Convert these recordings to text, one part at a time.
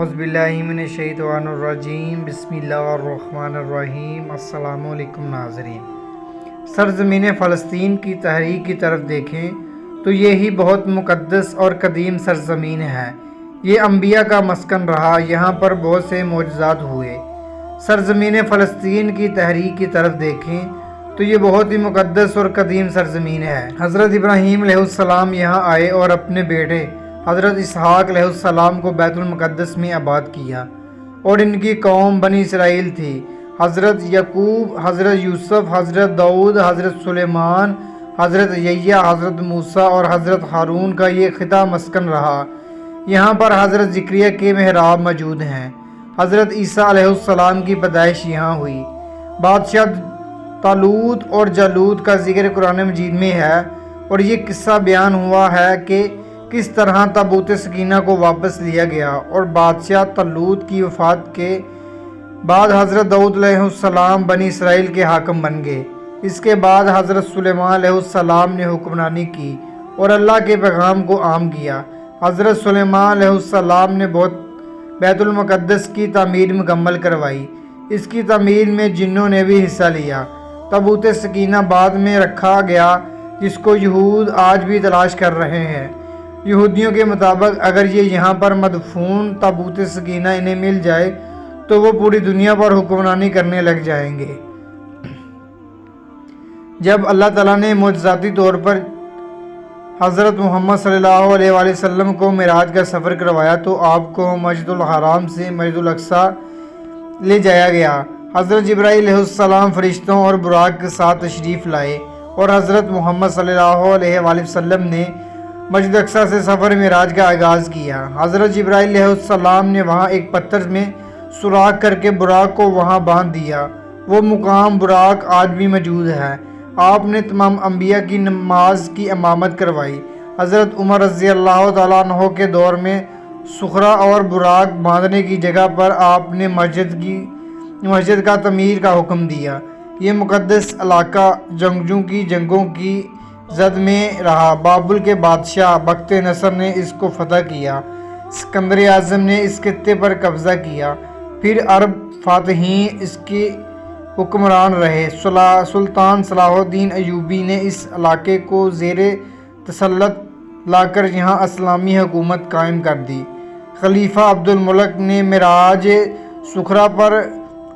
اعوذ باللہ من الشیطان الرجیم بسم اللہ الرحمن الرحیم۔ السلام علیکم ناظرین، سرزمین فلسطین کی تحریک کی طرف دیکھیں تو یہی بہت مقدس اور قدیم سرزمین ہے۔ یہ انبیاء کا مسکن رہا، یہاں پر بہت سے معجزات ہوئے۔ سرزمین فلسطین کی تحریک کی طرف دیکھیں تو یہ بہت ہی مقدس اور قدیم سرزمین ہے۔ حضرت ابراہیم علیہ السلام یہاں آئے اور اپنے بیٹے حضرت اسحاق علیہ السلام کو بیت المقدس میں آباد کیا، اور ان کی قوم بنی اسرائیل تھی۔ حضرت یعقوب، حضرت یوسف، حضرت داؤد، حضرت سلیمان، حضرت یحییٰ، حضرت موسیٰ اور حضرت ہارون کا یہ خطہ مسکن رہا۔ یہاں پر حضرت زکریا کے محراب موجود ہیں۔ حضرت عیسیٰ علیہ السلام کی پیدائش یہاں ہوئی۔ بادشاہ طالوت اور جالوت کا ذکر قرآن مجید میں ہے، اور یہ قصہ بیان ہوا ہے کہ کس طرح تابوت سکینہ کو واپس لیا گیا، اور بادشاہ طالوت کی وفات کے بعد حضرت داؤد علیہ السلام بنی اسرائیل کے حاکم بن گئے۔ اس کے بعد حضرت سلیمان علیہ السلام نے حکمرانی کی اور اللہ کے پیغام کو عام کیا۔ حضرت سلیمان علیہ السلام نے بیت المقدس کی تعمیر مکمل کروائی۔ اس کی تعمیر میں جنوں نے بھی حصہ لیا۔ تابوت سکینہ بعد میں رکھا گیا، جس کو یہود آج بھی تلاش کر رہے ہیں۔ یہودیوں کے مطابق اگر یہ یہاں پر مدفون تابوت سکینہ انہیں مل جائے تو وہ پوری دنیا پر حکمرانی کرنے لگ جائیں گے۔ جب اللہ تعالیٰ نے معجزاتی طور پر حضرت محمد صلی اللہ علیہ وآلہ وسلم کو معراج کا سفر کروایا تو آپ کو مسجد الحرام سے مسجد الاقصیٰ لے جایا گیا۔ حضرت جبرائیل علیہ السلام فرشتوں اور براق کے ساتھ تشریف لائے، اور حضرت محمد صلی اللہ علیہ وآلہ وسلم نے مسجد اقصیٰ سے سفر معراج کا آغاز کیا۔ حضرت جبرائیل علیہ السلام نے وہاں ایک پتھر میں سوراخ کر کے براق کو وہاں باندھ دیا۔ وہ مقام براق آج بھی موجود ہے۔ آپ نے تمام انبیاء کی نماز کی امامت کروائی۔ حضرت عمر رضی اللہ تعالیٰ عنہ کے دور میں صخرہ اور براق باندھنے کی جگہ پر آپ نے مسجد کا تعمیر کا حکم دیا۔ یہ مقدس علاقہ جنگجو کی جنگوں کی زد میں رہا۔ بابل کے بادشاہ بخت نصر نے اس کو فتح کیا۔ سکندر اعظم نے اس خطے پر قبضہ کیا۔ پھر عرب فاتحین اس کے حکمران رہے۔ سلطان صلاح الدین ایوبی نے اس علاقے کو زیر تسلط لا کر یہاں اسلامی حکومت قائم کر دی۔ خلیفہ عبد الملک نے معراج صخرہ پر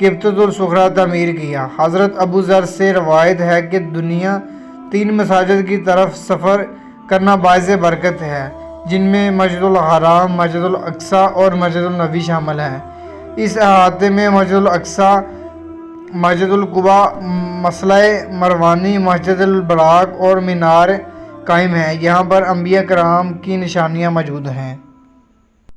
قبۃ الصخرہ تعمیر کیا۔ حضرت ابو ذر سے روایت ہے کہ دنیا 3 مساجد کی طرف سفر کرنا باعث برکت ہے، جن میں مسجد الحرام، مسجد الاقصیٰ اور مسجد النبوی شامل ہیں۔ اس احاطے میں مسجد الاقصیٰ، مسجد القباء، مسلح مروانی، مسجد البراق اور مینار قائم ہیں۔ یہاں پر انبیاء کرام کی نشانیاں موجود ہیں۔